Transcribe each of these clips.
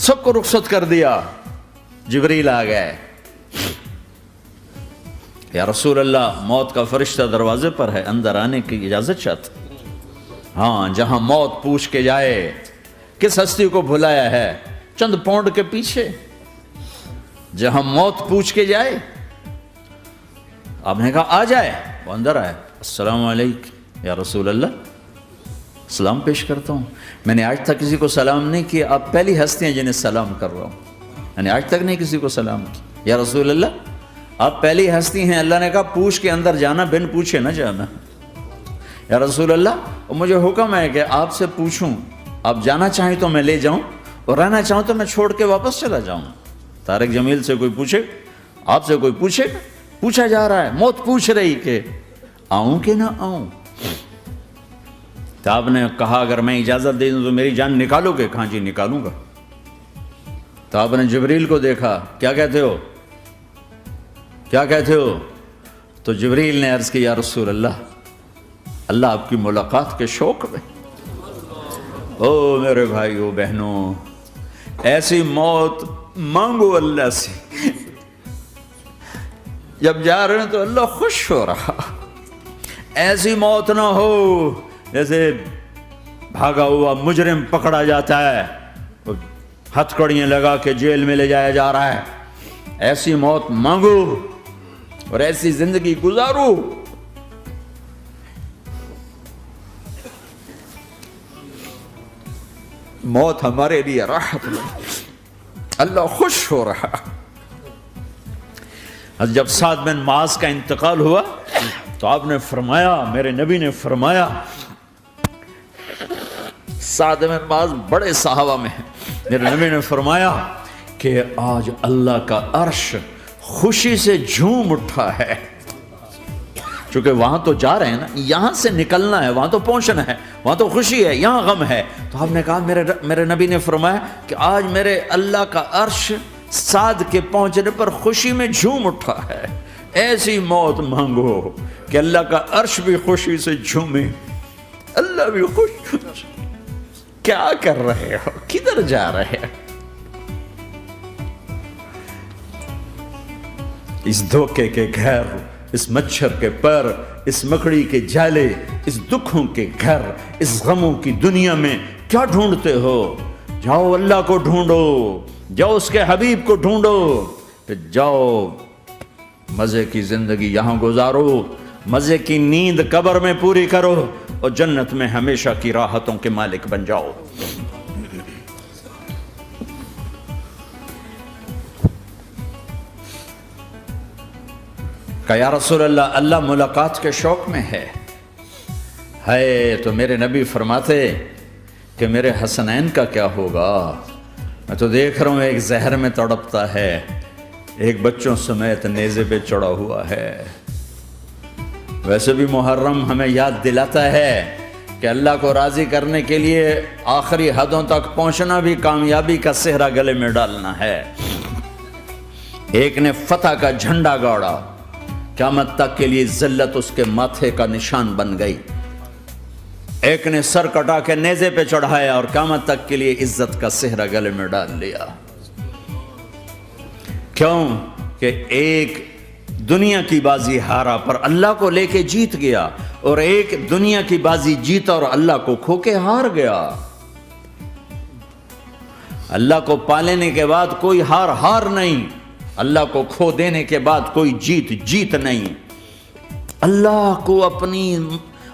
سب کو رخصت کر دیا. جبریل آ گئے. یا رسول اللہ موت کا فرشتہ دروازے پر ہے, اندر آنے کی اجازت چاہتا. ہاں, جہاں موت پوچھ کے جائے کس ہستی کو بھلایا ہے, چند پاؤنڈ کے پیچھے, جہاں موت پوچھ کے جائے. آپ نے کہا آ جائے, وہ اندر آئے. السلام علیکم یا رسول اللہ, سلام پیش کرتا ہوں. میں نے آج تک کسی کو سلام نہیں کیا, آپ پہلی ہستی ہیں جنہیں سلام کر رہا ہوں. میں نے آج تک نہیں کسی کو سلام کیا. یا رسول اللہ آپ پہلی ہستی ہیں. اللہ نے کہا پوچھ کے اندر جانا, بن پوچھے نہ جانا. یا رسول اللہ مجھے حکم ہے کہ آپ سے پوچھوں, آپ جانا چاہیں تو میں لے جاؤں, اور رہنا چاہوں تو میں چھوڑ کے واپس چلا جاؤں. طارق جمیل سے کوئی پوچھے, آپ سے کوئی پوچھے, پوچھا جا رہا ہے, موت پوچھ رہی کہ آؤں کہ نہ آؤں. تو آپ نے کہا اگر میں اجازت دے دوں تو میری جان نکالو گے؟ کہاں جی نکالوں گا. تو آپ نے جبریل کو دیکھا, کیا کہتے ہو, کیا کہتے ہو؟ تو جبریل نے عرض کی یا رسول اللہ, اللہ آپ کی ملاقات کے شوق میں. او میرے بھائیو بہنوں, ایسی موت مانگو اللہ سے. جب جا رہے ہیں تو اللہ خوش ہو رہا. ایسی موت نہ ہو جیسے بھاگا ہوا مجرم پکڑا جاتا ہے, ہتھکڑیاں لگا کے جیل میں لے جایا جا رہا ہے. ایسی موت مانگو اور ایسی زندگی گزارو. موت ہمارے لیے راحت نہیں, اللہ خوش ہو رہا. جب سعد بن معاذ کا انتقال ہوا تو آپ نے فرمایا, میرے نبی نے فرمایا, سعد بن معاذ بڑے صحابہ میں ہیں, میرے نبی نے فرمایا کہ آج اللہ کا عرش خوشی سے جھوم اٹھا ہے. چونکہ وہاں تو جا رہے ہیں نا, یہاں سے نکلنا ہے, وہاں تو پہنچنا ہے, وہاں تو خوشی ہے, یہاں غم ہے. تو آپ نے کہا, میرے نبی نے فرمایا کہ آج میرے اللہ کا عرش سعد کے پہنچنے پر خوشی میں جھوم اٹھا ہے. ایسی موت مانگو کہ اللہ کا عرش بھی خوشی سے جھومے, اللہ بھی خوش. کیا کر رہے ہو, کدھر جا رہے ہو؟ اس دھوکے کے گھر, اس مچھر کے پر, اس مکڑی کے جالے, اس دکھوں کے گھر, اس غموں کی دنیا میں کیا ڈھونڈتے ہو؟ جاؤ اللہ کو ڈھونڈو, جاؤ اس کے حبیب کو ڈھونڈو, پھر جاؤ مزے کی زندگی یہاں گزارو, مزے کی نیند قبر میں پوری کرو, اور جنت میں ہمیشہ کی راحتوں کے مالک بن جاؤ. کہ یا رسول اللہ, اللہ ملاقات کے شوق میں ہے. تو میرے نبی فرماتے کہ میرے حسنین کا کیا ہوگا؟ میں تو دیکھ رہا ہوں ایک زہر میں تڑپتا ہے, ایک بچوں سمیت نیزے پہ چڑھا ہوا ہے. ویسے بھی محرم ہمیں یاد دلاتا ہے کہ اللہ کو راضی کرنے کے لیے آخری حدوں تک پہنچنا بھی کامیابی کا صحرا گلے میں ڈالنا ہے. ایک نے فتح کا جھنڈا گاڑا, قیامت تک کے لیے ذلت اس کے ماتھے کا نشان بن گئی. ایک نے سر کٹا کے نیزے پہ چڑھایا اور قیامت تک کے لیے عزت کا صحرا گلے میں ڈال لیا. کیوں کہ ایک دنیا کی بازی ہارا پر اللہ کو لے کے جیت گیا, اور ایک دنیا کی بازی جیتا اور اللہ کو کھو کے ہار گیا. اللہ کو پالینے کے بعد کوئی ہار نہیں, اللہ کو کھو دینے کے بعد کوئی جیت نہیں. اللہ کو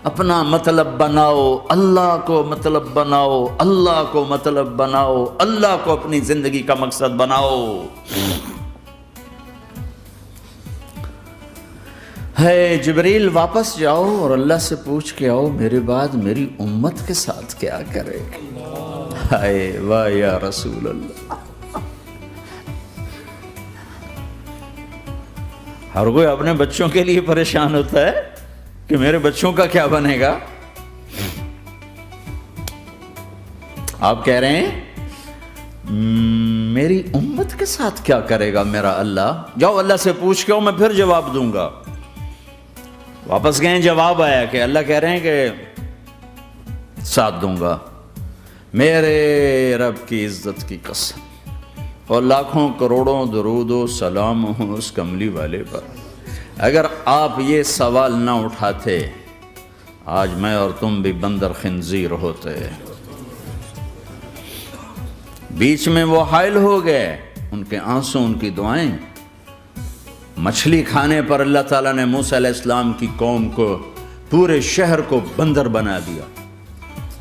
اپنا مطلب بناؤ, اللہ کو مطلب بناؤ, اللہ کو مطلب بناؤ, اللہ کو اپنی زندگی کا مقصد بناؤ. جبریل واپس جاؤ اور اللہ سے پوچھ کے آؤ میرے بعد میری امت کے ساتھ کیا کرے. واہ یا رسول اللہ. ہر کوئی اپنے بچوں کے لیے پریشان ہوتا ہے کہ میرے بچوں کا کیا بنے گا. آپ کہہ رہے ہیں میری امت کے ساتھ کیا کرے گا میرا اللہ. جاؤ اللہ سے پوچھ کے آؤ, میں پھر جواب دوں گا. واپس گئے, جواب آیا کہ اللہ کہہ رہے ہیں کہ ساتھ دوں گا. میرے رب کی عزت کی قسم, اور لاکھوں کروڑوں درود و سلام ہوں اس کملی والے پر۔ اگر آپ یہ سوال نہ اٹھاتے آج میں اور تم بھی بندر خنزیر ہوتے۔ بیچ میں وہ حائل ہو گئے، ان کے آنسو، ان کی دعائیں۔ مچھلی کھانے پر اللہ تعالیٰ نے موسیٰ علیہ السلام کی قوم کو، پورے شہر کو بندر بنا دیا۔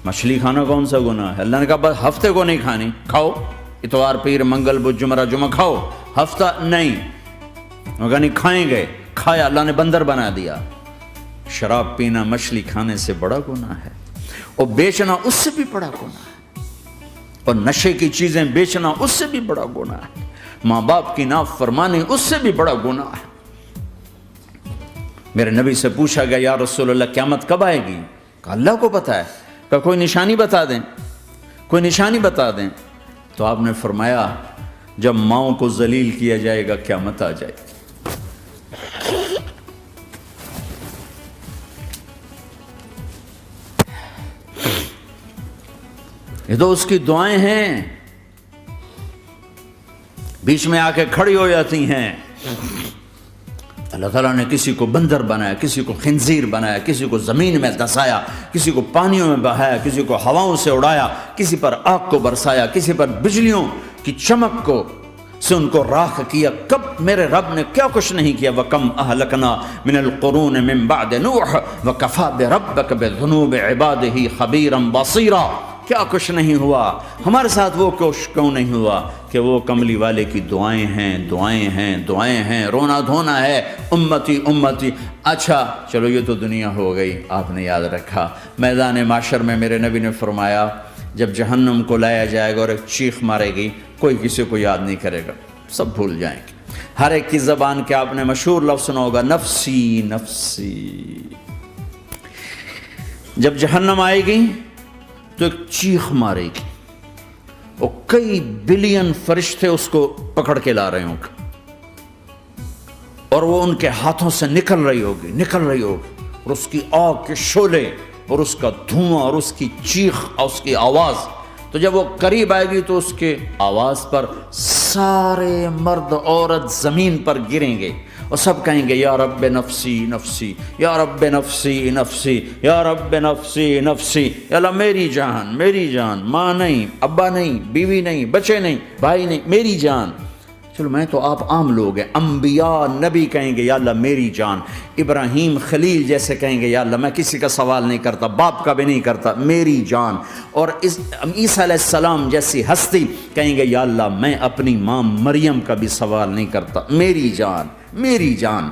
مچھلی کھانا کون سا گناہ ہے؟ اللہ نے کہا بس ہفتے کو نہیں کھانی، کھاؤ اتوار پیر منگل بدھ جمعہ جمعہ کھاؤ، ہفتہ نہیں۔ مگر نہیں کھائیں گے، کھایا، اللہ نے بندر بنا دیا۔ شراب پینا مچھلی کھانے سے بڑا گناہ ہے، اور بیچنا اس سے بھی بڑا گناہ ہے، اور نشے کی چیزیں بیچنا اس سے بھی بڑا گناہ ہے، ماں باپ کی نافرمانی اس سے بھی بڑا گناہ ہے۔ میرے نبی سے پوچھا گیا یا رسول اللہ قیامت کب آئے گی؟ کہا اللہ کو پتا ہے۔ کہا کوئی نشانی بتا دیں، کوئی نشانی بتا دیں۔ تو آپ نے فرمایا جب ماؤں کو ذلیل کیا جائے گا قیامت آ جائے گی۔ یہ تو اس کی دعائیں ہیں، بیچ میں آ کے کھڑی ہو جاتی ہیں۔ اللہ تعالیٰ نے کسی کو بندر بنایا، کسی کو خنزیر بنایا، کسی کو زمین میں دسایا، کسی کو پانیوں میں بہایا، کسی کو ہواؤں سے اڑایا، کسی پر آگ کو برسایا، کسی پر بجلیوں کی چمک کو سے ان کو راکھ کیا۔ کب میرے رب نے کیا کچھ نہیں کیا۔ وَكَمْ أَهْلَكْنَا مِنَ الْقُرُونِ مِنْ بَعْدِ نُوحٍ وَكَفَى بِرَبِّكَ بِذُنُوبِ عِبَادِهِ خَبِيرًا بَصِيرًا۔ کیا کچھ نہیں ہوا ہمارے ساتھ، وہ کچھ کیوں نہیں ہوا کہ وہ کملی والے کی دعائیں ہیں، دعائیں ہیں، دعائیں ہیں، رونا دھونا ہے، امتی امتی۔ اچھا چلو یہ تو دنیا ہو گئی، آپ نے یاد رکھا۔ میدان معاشر میں میرے نبی نے فرمایا جب جہنم کو لایا جائے گا اور ایک چیخ مارے گی، کوئی کسی کو یاد نہیں کرے گا، سب بھول جائیں گے۔ ہر ایک کی زبان کے آپ نے مشہور لفظ سنا ہوگا نفسی نفسی۔ جب جہنم آئے گی تو ایک چیخ مارے گی، اور کئی بلین فرشتے اس کو پکڑ کے لا رہے ہوں گے، اور وہ ان کے ہاتھوں سے نکل رہی ہوگی، اور اس کی آگ کے شعلے اور اس کا دھواں اور اس کی چیخ اور اس کی آواز۔ تو جب وہ قریب آئے گی تو اس کے آواز پر سارے مرد عورت زمین پر گریں گے، اور سب کہیں گے یا رب نفسی نفسی، یا رب نفسی نفسی، یا رب نفسی نفسی۔ یا اللہ میری جان، میری جان، ماں نہیں، ابا نہیں، بیوی نہیں، بچے نہیں، بھائی نہیں، میری جان۔ چلو میں تو آپ عام لوگ ہیں، انبیاء نبی کہیں گے یا اللہ میری جان، ابراہیم خلیل جیسے کہیں گے یا اللہ میں کسی کا سوال نہیں کرتا، باپ کا بھی نہیں کرتا، میری جان۔ اور عیسیٰ علیہ السلام جیسی ہستی کہیں گے یا اللہ میں اپنی ماں مریم کا بھی سوال نہیں کرتا، میری جان، میری جان۔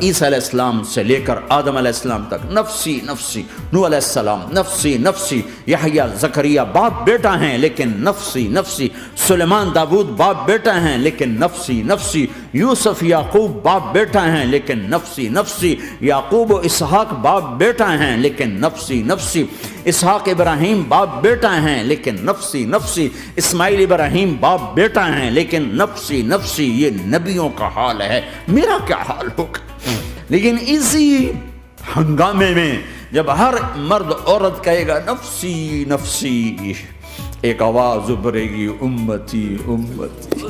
عیسیٰ علیہ السلام سے لے کر آدم علیہ السلام تک نفسی نفسی، نوح علیہ السلام نفسی نفسی، یحییٰ زکریا باپ بیٹا ہیں لیکن نفسی نفسی، سلیمان داؤد باپ بیٹا ہیں لیکن نفسی نفسی، یوسف یعقوب باپ بیٹا ہیں لیکن نفسی نفسی، یعقوب و اسحاق باپ بیٹا ہیں لیکن نفسی نفسی، اسحاق ابراہیم باپ بیٹا ہیں لیکن نفسی نفسی، اسماعیل ابراہیم باپ بیٹا ہیں لیکن نفسی نفسی۔ یہ نبیوں کا حال ہے، میرا کیا حال ہوگا؟ لیکن اسی ہنگامے میں جب ہر مرد عورت کہے گا نفسی نفسی، ایک آواز ابھرے گی امتی امتی،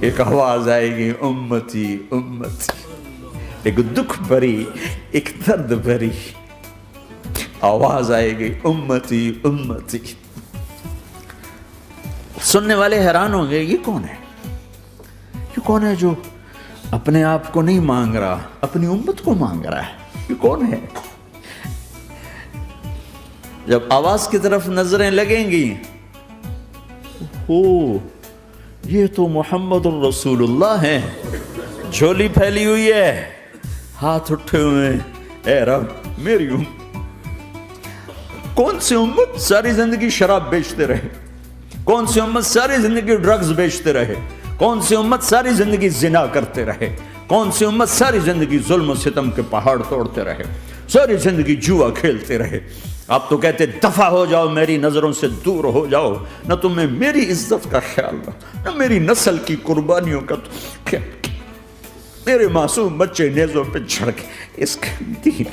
ایک آواز آئے گی امتی امتی، ایک دکھ بھری، ایک درد بھری آواز آئے گی امتی امتی۔ سننے والے حیران ہوں گے یہ کون ہے، یہ کون ہے جو اپنے آپ کو نہیں مانگ رہا، اپنی امت کو مانگ رہا ہے، یہ کون ہے؟ جب آواز کی طرف نظریں لگیں گی، یہ تو محمد الرسول اللہ ہے، جھولی پھیلی ہوئی ہے، ہاتھ اٹھے ہوئے ہیں، اے رب میری امت۔ کون سی امت ساری زندگی شراب بیچتے رہے، کون سی امت ساری زندگی ڈرگز بیچتے رہے، کون سی امت ساری زندگی زنا کرتے رہے، کون سی امت ساری زندگی ظلم و ستم کے پہاڑ توڑتے رہے، ساری زندگی جوا کھیلتے رہے۔ آپ تو کہتے دفع ہو جاؤ، میری نظروں سے دور ہو جاؤ، نہ تمہیں میری عزت کا خیال نہ میری نسل کی قربانیوں کا خیال، میرے معصوم بچے نیزوں پہ جھڑ کے اس کے دین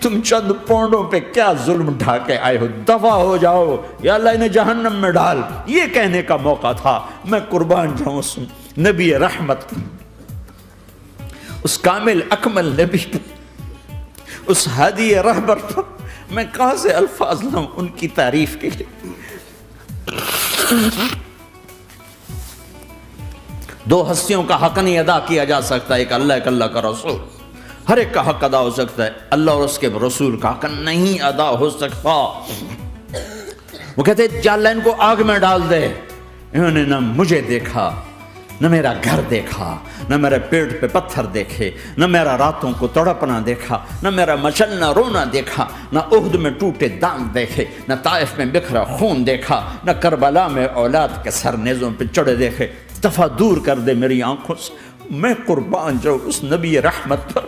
تم چند پونڈوں پہ کیا ظلم ڈھا کے آئے ہو، دفع ہو جاؤ یا اللہ انہیں جہنم میں ڈال، یہ کہنے کا موقع تھا۔ میں قربان جاؤں اس نبی رحمت، اس کامل اکمل نبی پر، اس ہادی رہبر پر میں کہاں سے الفاظ لاؤں ان کی تعریف کے لیے۔ دو ہستیوں کا حق نہیں ادا کیا جا سکتا، ایک اللہ، ایک اللہ کا رسول۔ ہر ایک کا حق ادا ہو سکتا ہے، اللہ اور اس کے رسول کا حق نہیں ادا ہو سکتا۔ وہ کہتے ہیں یا اللہ ان کو آگ میں ڈال دے۔ انہوں نے نہ مجھے دیکھا، نہ میرا گھر دیکھا، نہ میرے پیٹ پہ پتھر دیکھے، نہ میرا راتوں کو تڑپنا دیکھا، نہ میرا مچلنا رونا دیکھا، نہ احد میں ٹوٹے دانت دیکھے، نہ طائف میں بکھرا خون دیکھا، نہ کربلا میں اولاد کے سر نیزوں پہ چڑھے دیکھے۔ دفعہ دور کر دے میری آنکھوں سے، میں قربان جاؤں اس نبی رحمت پر۔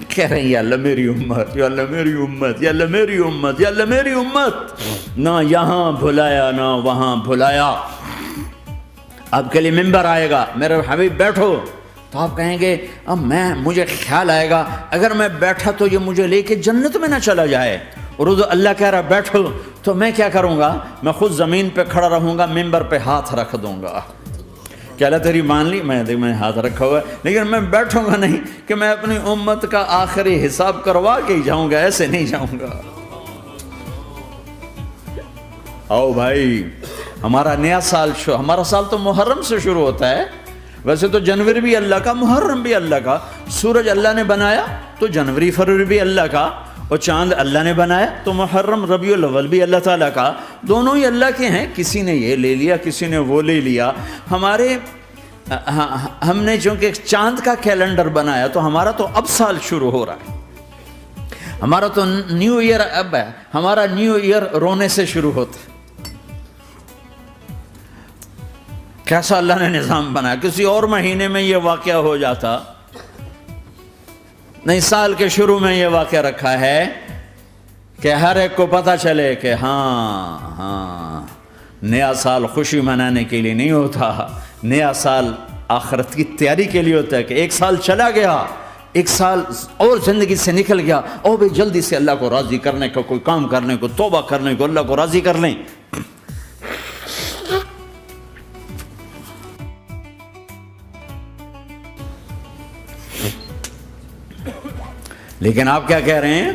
کہہ رہے ہیں یا اللہ میری امت، یا اللہ میری امت، یا اللہ میری امت، یا اللہ میری امت۔ نہ یہاں بھلایا نہ وہاں بھلایا۔ آپ کے لیے ممبر آئے گا، میرے حبیب بیٹھو، تو آپ کہیں گے اب مجھے خیال آئے گا اگر میں بیٹھا تو یہ مجھے لے کے جنت میں نہ چلا جائے، اور اللہ کہہ رہا بیٹھو تو میں کیا کروں گا؟ میں خود زمین پہ کھڑا رہوں گا، ممبر پہ ہاتھ رکھ دوں گا کہ اللہ تیری مان لی، میں ہاتھ رکھا ہوا ہے، لیکن میں بیٹھوں گا نہیں کہ میں اپنی امت کا آخری حساب کروا کے ہی جاؤں گا، ایسے نہیں جاؤں گا۔ آؤ بھائی، ہمارا نیا سال ہمارا سال تو محرم سے شروع ہوتا ہے، ویسے تو جنوری بھی اللہ کا، محرم بھی اللہ کا، سورج اللہ نے بنایا تو جنوری فروری بھی اللہ کا، اور چاند اللہ نے بنایا تو محرم ربیع الاول بھی اللہ تعالیٰ کا، دونوں ہی اللہ کے ہیں۔ کسی نے یہ لے لیا، کسی نے وہ لے لیا۔ ہم نے چونکہ چاند کا کیلنڈر بنایا تو ہمارا تو اب سال شروع ہو رہا ہے، ہمارا تو نیو ایئر اب ہے، ہمارا نیو ایئر رونے سے شروع ہوتا ہے۔ کیسا اللہ نے نظام بنایا، کسی اور مہینے میں یہ واقعہ ہو جاتا، نہیں سال کے شروع میں یہ واقعہ رکھا ہے کہ ہر ایک کو پتہ چلے کہ ہاں نیا سال خوشی منانے کے لیے نہیں ہوتا، نیا سال آخرت کی تیاری کے لیے ہوتا ہے کہ ایک سال چلا گیا، ایک سال اور زندگی سے نکل گیا، اور بھی جلدی سے اللہ کو راضی کرنے کا کوئی کام کرنے کو، توبہ کرنے کو، اللہ کو راضی کر لیں۔ لیکن آپ کیا کہہ رہے ہیں؟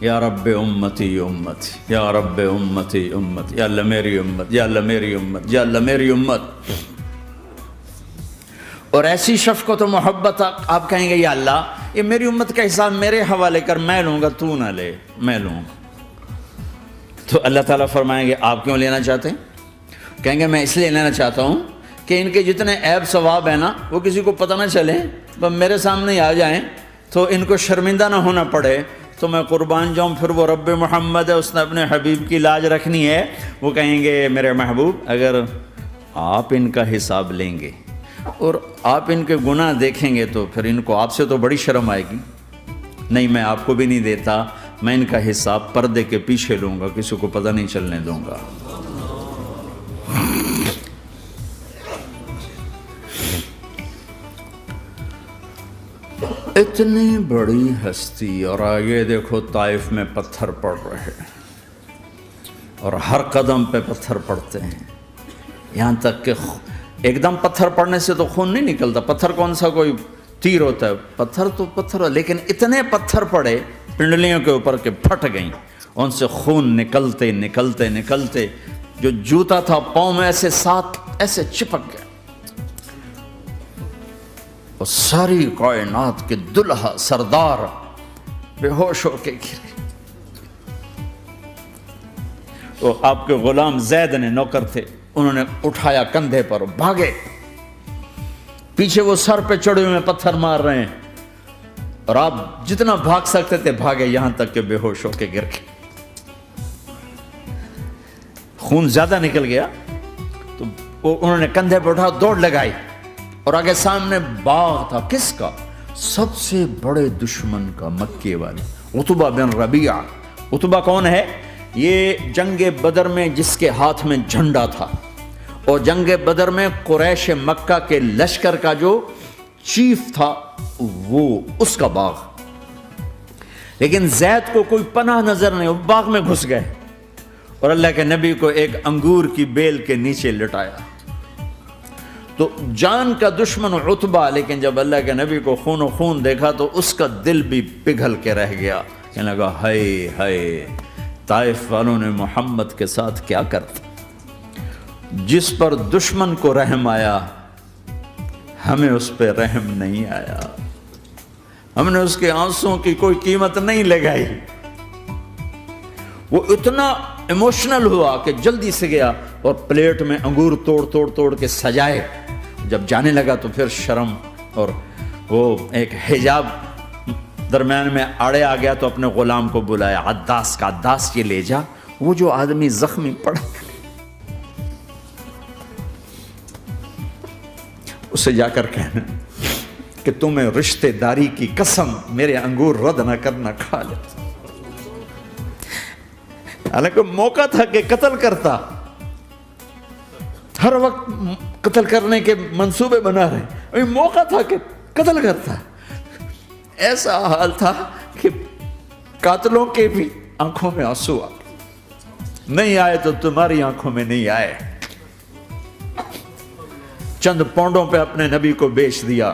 یا رب امتی امتی، یا رب امتی امتی، یا اللہ میری امت، یا اللہ میری امت، یا اللہ میری امت۔ اور ایسی شفقت و محبت آپ کہیں گے یا اللہ یہ میری امت کا حساب میرے حوالے کر، میں لوں گا، تو نہ لے، میں لوں گا۔ تو اللہ تعالیٰ فرمائیں گے آپ کیوں لینا چاہتے ہیں؟ کہیں گے میں اس لیے لینا چاہتا ہوں کہ ان کے جتنے عیب ثواب ہیں نا وہ کسی کو پتہ نہ چلے، بس میرے سامنے ہی آ جائیں تو ان کو شرمندہ نہ ہونا پڑے، تو میں قربان جاؤں۔ پھر وہ رب محمد ہے، اس نے اپنے حبیب کی لاج رکھنی ہے، وہ کہیں گے میرے محبوب اگر آپ ان کا حساب لیں گے اور آپ ان کے گناہ دیکھیں گے تو پھر ان کو آپ سے تو بڑی شرم آئے گی، نہیں میں آپ کو بھی نہیں دیتا، میں ان کا حساب پردے کے پیچھے لوں گا، کسی کو پتہ نہیں چلنے دوں گا۔ اتنی بڑی ہستی، اور آگے دیکھو طائف میں پتھر پڑ رہے ہیں، اور ہر قدم پہ پتھر پڑتے ہیں، یہاں تک کہ ایک دم پتھر پڑنے سے تو خون نہیں نکلتا، پتھر کون سا کوئی تیر ہوتا ہے، پتھر تو پتھر، لیکن اتنے پتھر پڑے پنڈلیوں کے اوپر کے پھٹ گئیں، ان سے خون نکلتے نکلتے نکلتے جو جوتا تھا پاؤں میں ایسے ساتھ ایسے چپک گیا، اور ساری کائنات کے دلہا سردار بے ہوش ہو کے گرے۔ تو آپ کے غلام زید نے نوکر تھے، انہوں نے اٹھایا کندھے پر، بھاگے، پیچھے وہ سر پہ چڑھے ہوئے پتھر مار رہے ہیں، اور آپ جتنا بھاگ سکتے تھے بھاگے، یہاں تک کہ بے ہوش ہو کے گر گئے، خون زیادہ نکل گیا، تو انہوں نے کندھے پہ اٹھا دوڑ لگائی، اور آگے سامنے باغ تھا، کس کا؟ سب سے بڑے دشمن کا، مکے والے عتبہ بن ربیعہ۔ عتبہ کون ہے؟ یہ جنگ بدر میں جس کے ہاتھ میں جھنڈا تھا، اور جنگ بدر میں قریش مکہ کے لشکر کا جو چیف تھا وہ اس کا باغ، لیکن زید کو کوئی پناہ نظر نہیں، وہ باغ میں گھس گئے اور اللہ کے نبی کو ایک انگور کی بیل کے نیچے لٹایا. تو جان کا دشمن عتبہ، لیکن جب اللہ کے نبی کو خون و خون دیکھا تو اس کا دل بھی پگھل کے رہ گیا. کہنے لگا ہائے ہائے، طائف والوں نے محمد کے ساتھ کیا کرتا. جس پر دشمن کو رحم آیا ہمیں اس پہ رحم نہیں آیا، ہم نے اس کے آنسوں کی کوئی قیمت نہیں لگائی. وہ اتنا ایموشنل ہوا کہ جلدی سے گیا اور پلیٹ میں انگور توڑ کے سجائے. جب جانے لگا تو پھر شرم اور وہ ایک حجاب درمیان میں آڑے آ گیا تو اپنے غلام کو بلایا، عداس کا، عداس یہ لے جا وہ جو آدمی زخمی پڑا اسے جا کر کہنا کہ تمہیں رشتے داری کی قسم میرے انگور رد نہ کرنا، کھا لے. حالانکہ موقع تھا کہ قتل کرتا، ہر وقت قتل کرنے کے منصوبے بنا رہے، موقع تھا کہ قتل کرتا. ایسا حال تھا کہ قاتلوں کے بھی آنکھوں میں آنسو آ نہیں آئے تو تمہاری آنکھوں میں نہیں آئے. چند پونڈوں پہ اپنے نبی کو بیچ دیا.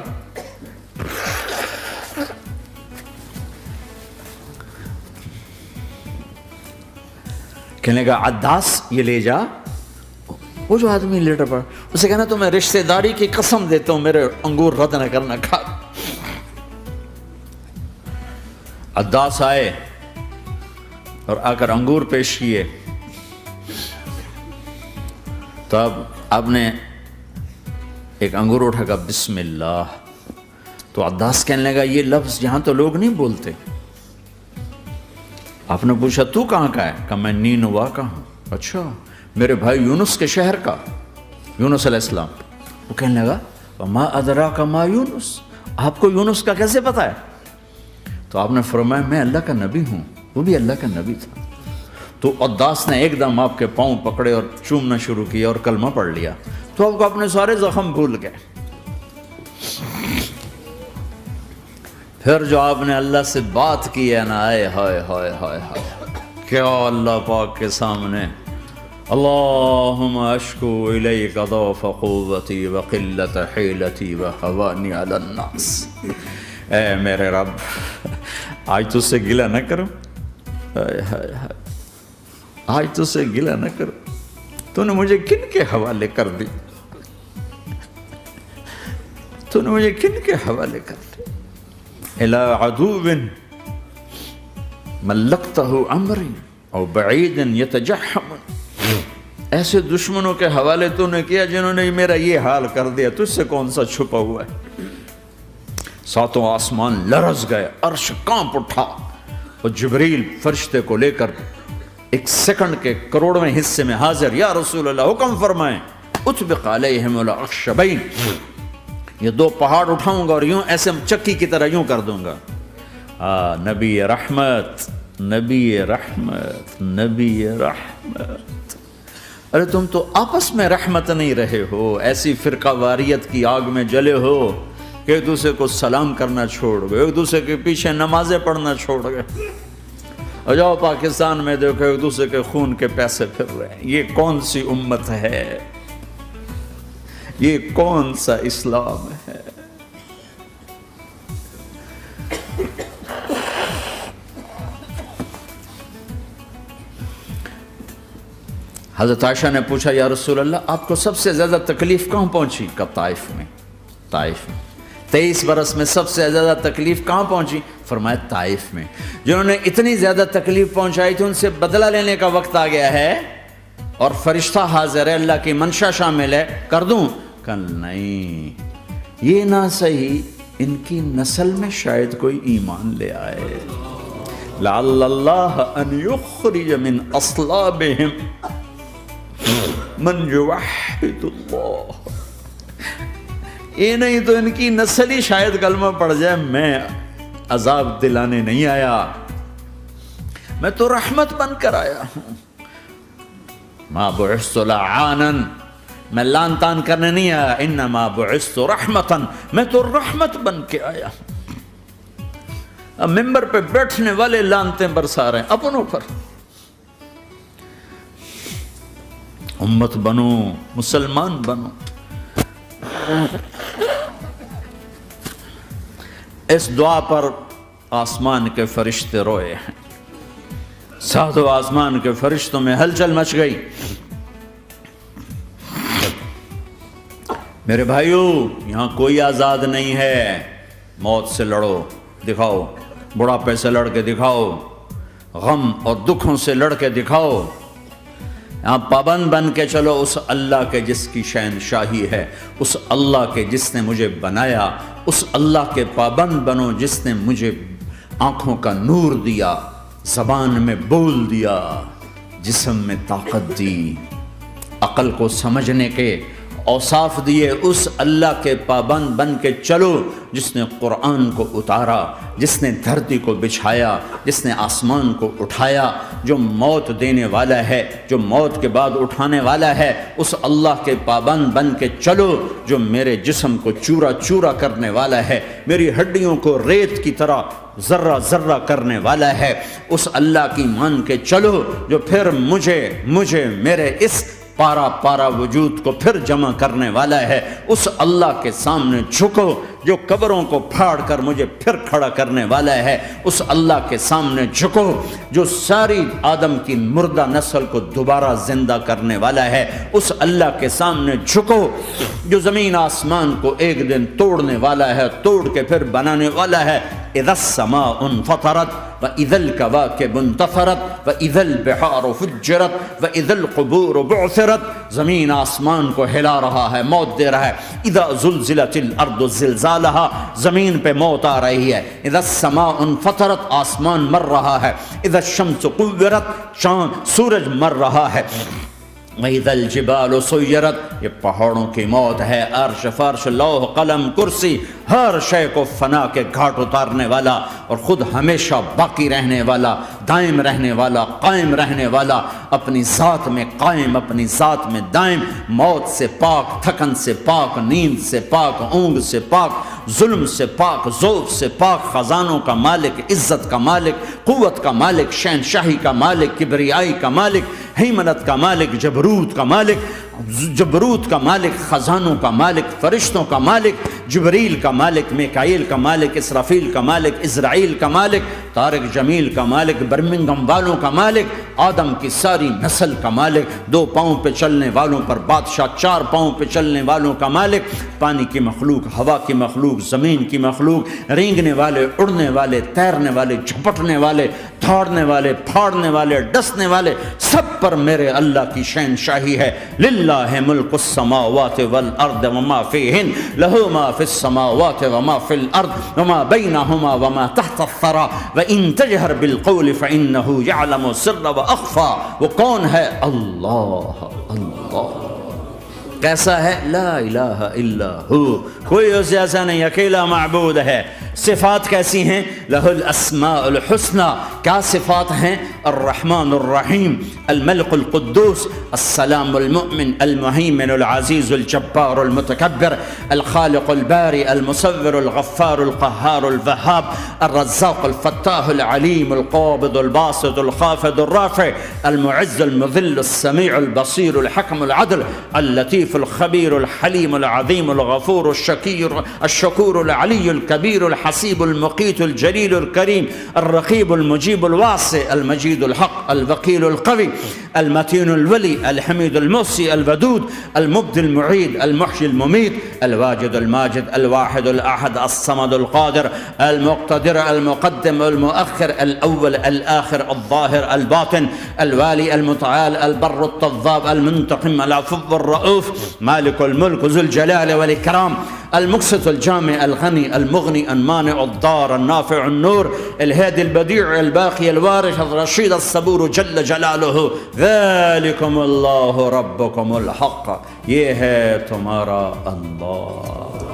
کہنے کا عداس یہ لے جا، وہ جو آدمی لیٹر پڑا اسے کہنا تو میں رشتہ داری کی قسم دیتا ہوں میرے انگور رد نہ کرنا، کھا. عداس آئے اور آ کر انگور پیش کیے تو اب آپ نے ایک انگور اٹھا کر بسم اللہ. تو عداس کہنے لگا یہ لفظ یہاں تو لوگ نہیں بولتے. آپ نے پوچھا تو کہاں کا ہے؟ کہا میں نینوا کا ہوں. اچھا، میرے بھائی یونس کے شہر کا، یونس علیہ السلام. وہ کہنے لگا ما ادراک ما یونس، آپ کو یونس کا کیسے پتا ہے؟ تو آپ نے فرمایا میں اللہ کا نبی ہوں، وہ بھی اللہ کا نبی تھا. تو عداس نے ایک دم آپ کے پاؤں پکڑے اور چومنا شروع کیا اور کلمہ پڑھ لیا. تو آپ کو اپنے سارے زخم بھول گئے. پھر جو آپ نے اللہ سے بات کی ہے نا، آئے ہائے ہائے ہائے ہائے، کیا اللہ پاک کے سامنے اللہم اشکو الیک ضعف قوتی وقلت حیلتی وحوانی علی الناس. اے میرے رب آج تجھ سے گلہ نہ کروں، آج تجھ سے گلہ نہ کروں، تو نے مجھے کن کے حوالے کر دی، تو نے مجھے کن کے حوالے کر دی. الی عدو ملکتہ امری او بعید یتجحم، ایسے دشمنوں کے حوالے تو نے کیا جنہوں نے میرا یہ حال کر دیا، تجھ سے کون سا چھپا ہوا ہے. ساتوں آسمان لرز گئے، عرش کانپ اٹھا اور جبریل فرشتے کو لے کر ایک سیکنڈ کے کروڑویں حصے میں حاضر. یا رسول اللہ حکم فرمائیں اطبق علیہم الاخشبین، یہ دو پہاڑ اٹھاؤں گا اور یوں ایسے چکی کی طرح یوں کر دوں گا. نبی رحمت، نبی رحمت، نبی رحمت. ارے تم تو آپس میں رحمت نہیں رہے ہو، ایسی فرقہ واریت کی آگ میں جلے ہو کہ ایک دوسرے کو سلام کرنا چھوڑ گئے، ایک دوسرے کے پیچھے نمازیں پڑھنا چھوڑ گئے. اور جاؤ پاکستان میں دیکھو ایک دوسرے کے خون کے پیسے پھر رہے ہیں. یہ کون سی امت ہے؟ یہ کون سا اسلام ہے؟ حضرت عائشہ نے پوچھا یا رسول اللہ آپ کو سب سے زیادہ تکلیف کہاں پہنچی؟ کہا طائف میں. طائف میں 23 برس میں سب سے زیادہ تکلیف کہاں پہنچی؟ فرمایا طائف میں. جنہوں نے اتنی زیادہ تکلیف پہنچائی تھی ان سے بدلہ لینے کا وقت آ گیا ہے اور فرشتہ حاضر ہے، اللہ کی منشا شامل ہے، کر دوں؟ کہ نہیں، یہ نہ صحیح، ان کی نسل میں شاید کوئی ایمان لے آئے. لعل اللہ ان یخرج من اصلابہم من یوحد اللہ. یہ نہیں تو ان کی نسل ہی شاید کلمہ پڑ جائے. میں عذاب دلانے نہیں آیا، میں تو رحمت بن کر آیا ہوں. ما بعثت لعانا، میں لان تان کرنے نہیں آیا. انما بعثت رحمتا، میں تو رحمت بن کے آیا ہوں. اب ممبر پہ بیٹھنے والے لانتیں برسا رہے ہیں اپنوں پر. امت بنو، مسلمان بنو. اس دعا پر آسمان کے فرشتے روئے ہیں. ساتوں آسمان کے فرشتوں میں ہلچل مچ گئی. میرے بھائیو، یہاں کوئی آزاد نہیں ہے. موت سے لڑو، دکھاؤ. بڑھاپے سے لڑ کے دکھاؤ. غم اور دکھوں سے لڑ کے دکھاؤ. یہاں پابند بن کے چلو اس اللہ کے جس کی شہنشاہی ہے، اس اللہ کے جس نے مجھے بنایا. اس اللہ کے پابند بنو جس نے مجھے آنکھوں کا نور دیا، زبان میں بول دیا، جسم میں طاقت دی، عقل کو سمجھنے کے اوصاف دیے. اس اللہ کے پابند بن کے چلو جس نے قرآن کو اتارا، جس نے دھرتی کو بچھایا، جس نے آسمان کو اٹھایا، جو موت دینے والا ہے، جو موت کے بعد اٹھانے والا ہے. اس اللہ کے پابند بن کے چلو جو میرے جسم کو چورا چورا کرنے والا ہے، میری ہڈیوں کو ریت کی طرح ذرہ ذرہ کرنے والا ہے. اس اللہ کی مان کے چلو جو پھر مجھے میرے اس پارا پارا وجود کو پھر جمع کرنے والا ہے. اس اللہ کے سامنے جھکو جو قبروں کو پھاڑ کر مجھے پھر کھڑا کرنے والا ہے. اس اللہ کے سامنے جھکو جو ساری آدم کی مردہ نسل کو دوبارہ زندہ کرنے والا ہے. اس اللہ کے سامنے جھکو جو زمین آسمان کو ایک دن توڑنے والا ہے، توڑ کے پھر بنانے والا ہے. اذا السماء انفطرت واذا الكواكب انتثرت واذا البحار فجرت واذا القبور بعثرت. زمین آسمان کو ہلا رہا ہے، موت دے رہا ہے. اذا زلزلت الارض زلزالها، زمین پہ موت آ رہی ہے. اذا السماء انفطرت، آسمان مر رہا ہے. اذا الشمس قورت، چاند سورج مر رہا ہے. وَإِذَا الْجِبَالُ سُيِّرَتْ، یہ پہاڑوں کی موت ہے. عرش فرش لوح قلم کرسی ہر شے کو فنا کے گھاٹ اتارنے والا اور خود ہمیشہ باقی رہنے والا، دائم رہنے والا، قائم رہنے والا، اپنی ذات میں قائم، اپنی ذات میں دائم، موت سے پاک، تھکن سے پاک، نیند سے پاک، اونگ سے پاک، ظلم سے پاک، ذوق سے پاک، خزانوں کا مالک، عزت کا مالک، قوت کا مالک، شہنشاہی کا مالک، کبریائی کا مالک، ہیمنت کا مالک، جبروت کا مالک، جبروت کا مالک، خزانوں کا مالک، فرشتوں کا مالک، جبریل کا مالک، میکائیل کا مالک، اسرافیل کا مالک، اسرائیل کا مالک، طارق جمیل کا مالک، برمنگھم والوں کا مالک، آدم کی ساری نسل کا مالک، 2 پاؤں پہ چلنے والوں پر بادشاہ، 4 پاؤں پہ چلنے والوں کا مالک، پانی کی مخلوق، ہوا کی مخلوق، زمین کی مخلوق، رینگنے والے، اڑنے والے، تیرنے والے، جھپٹنے والے، دھاڑنے والے، پھاڑنے والے، ڈسنے والے، سب پر میرے اللہ کی شہنشاہی ہے. للہ ملک السماوات والارض وما فیہن، لہو ما فی السماوات وما فی الارض وما بینہما وما تحت الثری وان تجہر بالقول فانہ یعلم السر واخفی. وہ کون ہے؟ اللہ. اللہ کیسا ہے؟ لا الہ الا ہو، کوئی اس جیسا نہیں، اکیلا معبود ہے. صفات کیسی ہیں؟ لہ الاسماء الحسنى. کیا صفات ہیں؟ الرحمن الرحیم، الملک القدوس، السلام المؤمن، المہیمن العزیز الجبار المتکبر، الخالق الباری المصور الغفار القہار الوہاب، الرزاق الفتاح العلیم القابض الباسط الخافض الرافع، المعز المذل السمیع البصیر الحکم العدل، اللطیف الخبیر الحلیم العظیم الغفور الشکور العلی الکبیر الحسیب المقیت الجلیل الکریم، الرقیب المجیب الواسع، المجید الحق، الوکیل القوی، المتین الولی، الحمید المحصی، الودود، المبدی المعید، المحیی الممیت، الواجد الماجد، الواحد الاحد، الصمد القادر، المقتدر، المقدم، المؤخر، الاول، الاخر، الظاهر، الباطن، الوالي، المتعال، البر التواب، المنتقم، العفو الرؤوف، مالك الملك ذو الجلال والإكرام، المقسط الجامع الغني المغني المانع الضار النافع النور، الهادي البديع الباقي الوارث الرشيد الصبور جل جلاله. ذلكم الله ربكم الحق، یہ ہے تمہارا اللہ.